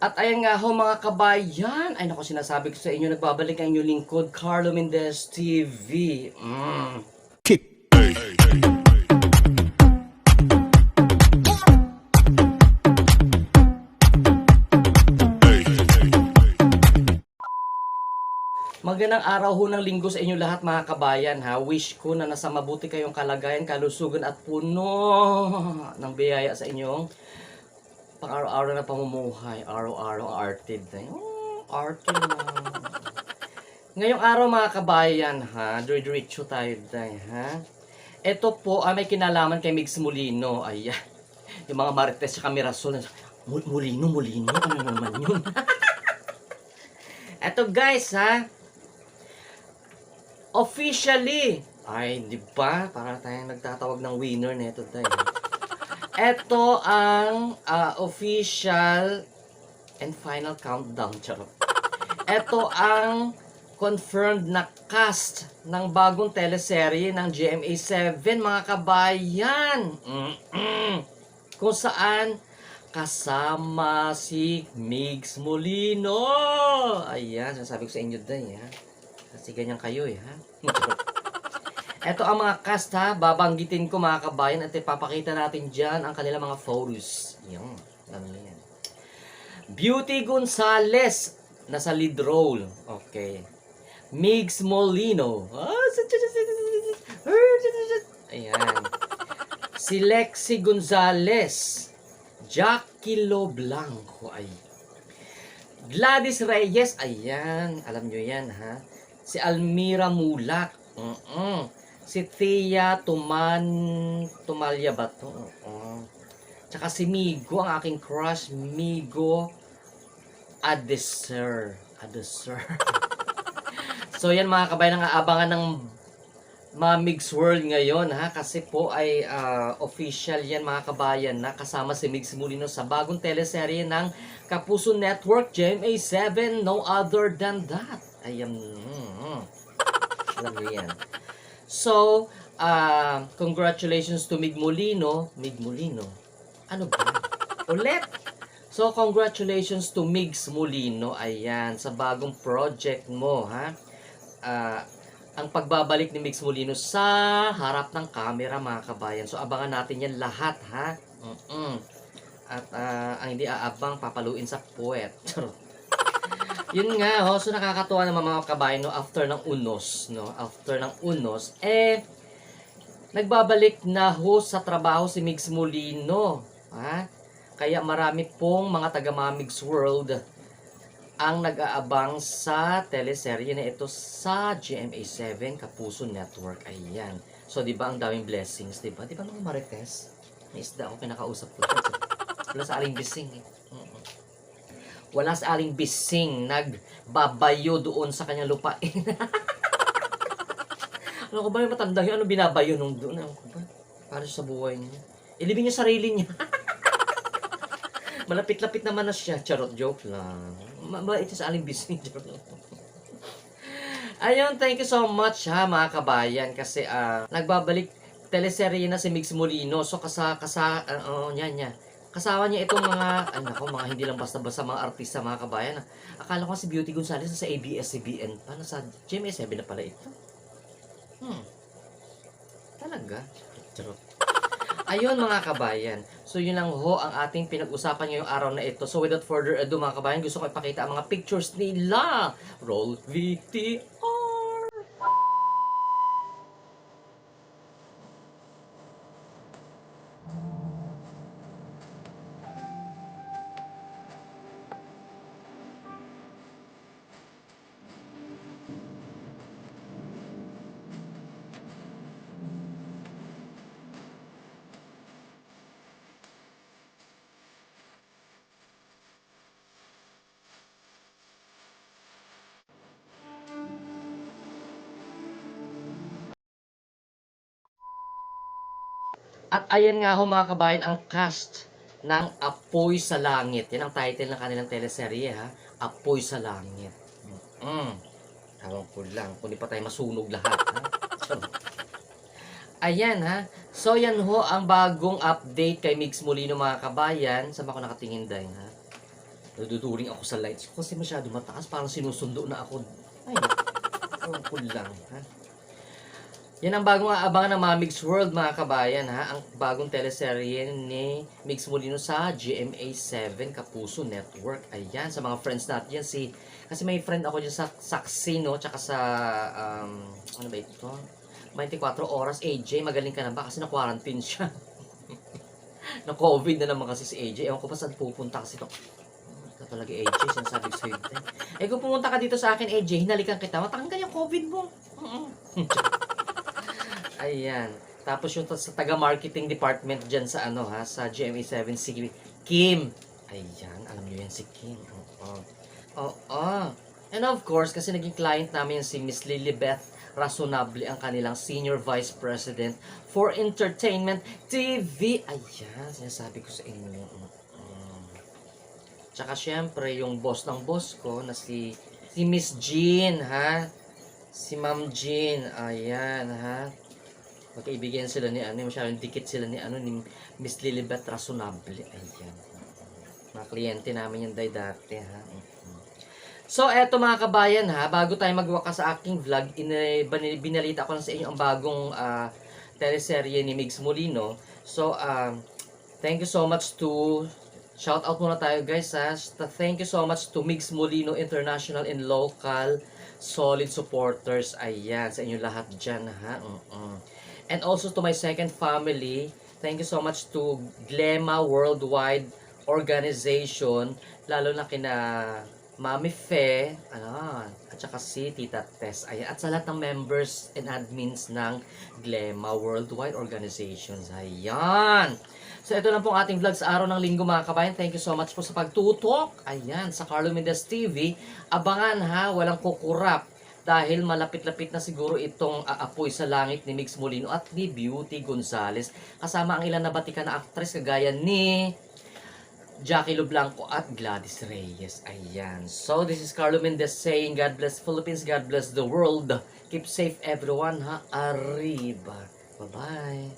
At ayan nga ho mga kabayan, ay naku sinasabi ko sa inyo, nagbabalik ang inyong lingkod, Carlo Mendez TV. Magandang araw ho ng linggo sa inyo lahat mga kabayan ha. Wish ko na nasa mabuti kayong kalagayan, kalusugan at puno ng biyaya sa inyong pang-araw-araw na pamumuhay. Araw-araw ang artid na yun. Artid na. Ngayong araw mga kabayan ha, diretso tayo dahil ha. Ito po ay may kinalaman kay Migs Molino. Ayan. Yung mga Marites sa Mirasol. Molino, ano naman yun? Ito guys ha. Officially, ay di ba? Para tayong nagtatawag ng winner nito tayo. Ito ang official and final countdown, charot. Ito ang confirmed na cast ng bagong teleserye ng GMA7 mga kabayan. Kung saan kasama si Migs Molino. Ayan, sasabi ko sa inyo din ha. Kasi ganyan kayo ha. Ito ang mga cast ha. Babanggitin ko mga kabayan at ipapakita natin dyan ang kanilang mga photos. Yan. Ano yan? Beauty Gonzales nasa lead role. Okay. Migs Molino. Ayan. Si Lexi Gonzales. Jackie Lo Blanco. Ay. Gladys Reyes. Ayan. Alam nyo yan ha. Si Almira Mulak. Si Thea Tumalya ba to? Tsaka si Migo, ang aking crush, Migo Adeser. So yan mga kabayan, ang aabangan ng Migs World ngayon ha, kasi po ay official yan mga kabayan na kasama si Migs Molino sa bagong teleserye ng Kapuso Network GMA7, no other than that. Ayan. Alam mo yan. So, congratulations to Mig Molino. Ano ba? Ulit! So, congratulations to Migs Molino. Ayan, sa bagong project mo, ha? Ang pagbabalik ni Migs Molino sa harap ng camera, mga kabayan. So, abangan natin yan lahat, ha? At ang hindi aabang, papaluin sa puwet. Yun nga, ho. So, nakakatuwa naman mga kabayan, no? After ng unos, nagbabalik na ho sa trabaho si Migs Molino. Ha? Kaya marami pong mga taga Migs World ang nag-aabang sa teleserye na ito sa GMA7 Kapuso Network. Ayan. So, di ba ang daming blessings, di ba? Di ba mga Marites? May isda ako kinakausap ko. Wala sa aling bising eh. Wala sa aling bising nagbabayo doon sa kanyang lupain. Ano ko ba yung matanda yun? Ano binabayo nung doon? Ano ko ba? Para sa buhay niya. Ilibing niya sarili niya. Malapit-lapit naman na siya. Charot, joke lang. Ito sa aling bising. Ayun, thank you so much ha mga kabayan. Kasi nagbabalik teleserye na si Migs Molino. So kasama niya itong mga, mga hindi lang basta-basta mga artista, mga kabayan. Akala ko si Beauty Gonzales sa ABS-CBN pa. Nasa GMA7 na pala ito. Talaga? Charot. Ayun mga kabayan. So yun lang ho ang ating pinag-usapan ngayong araw na ito. So without further ado mga kabayan, gusto ko ipakita ang mga pictures nila. Roll VTR! At ayan nga ho mga kabayan ang cast ng Apoy sa Langit. Yan ang title ng kanilang teleserye ha. Apoy sa Langit. Tawag ko lang. Kung di pa tayo masunog lahat ha. Ayan ha. So yan ho ang bagong update kay Migs Molino mga kabayan. Saan ba ako nakatingin dahil ha? Naduduring ako sa lights ko kasi masyado mataas. Parang sinusundo na ako. Ay, ko lang. Ha? Yan ang bagong aabangan ng mga Mix World, mga kabayan. Ha? Ang bagong teleserye ni Mix Molino sa GMA7 Kapuso Network. Ayan, sa mga friends natin yan. Kasi may friend ako dyan sa Saksi, no? Tsaka sa, ano ba ito? 24 oras. AJ, magaling ka na ba? Kasi na-quarantine siya. Na-COVID na naman kasi si AJ. Ewan ko pa saan pupunta kasi ito. Ito talaga AJ, sinasabi ko sa'yo. Kung pumunta ka dito sa akin, AJ, hinalikan kita. Matanggal yung COVID mo. Ayan. Tapos yung sa taga-marketing department dyan sa ano ha, sa GMA7, si Kim. Ayan, alam niyo yan si Kim. Oo. And of course, kasi naging client namin yung si Miss Lilibeth Razonable, ang kanilang Senior Vice President for Entertainment TV. Ayan, sinasabi ko sa inyo. Tsaka syempre, yung boss ng boss ko na si Miss Jean, ha? Si Ma'am Jean. Ayan, ha? Magkaibigan sila ni masyadong dikit sila ni Miss Lilibeth Razonable. Ayan. Mga kliyente namin yung dati, ha? So, eto mga kabayan, ha, bago tayo magwakas sa aking vlog, binalita ko lang sa inyo ang bagong teleserye ni Migs Molino. So, thank you so much to, shout out muna tayo guys, ha. Thank you so much to Migs Molino International and Local solid supporters. Ayan, sa inyo lahat dyan, ha. And also to my second family, thank you so much to Glema Worldwide Organization, lalo na kina Mami Fe, at saka si Tita Tess. Ayan, at sa lahat ng members and admins ng Glema Worldwide Organizations. Ayan. So, ito lang pong ating vlog sa araw ng linggo mga kabayan. Thank you so much po sa pagtutok. Ayan, sa Carlo Mendez TV. Abangan ha, walang kukurap. Dahil malapit-lapit na siguro itong aapoy sa langit ni Mix Molino at ni Beauty Gonzales. Kasama ang ilan na batikan na actress kagaya ni Jackie Lo Blanco at Gladys Reyes. Ayan. So, this is Carlo Mendez saying, God bless Philippines, God bless the world. Keep safe everyone ha. Arriba. Bye-bye.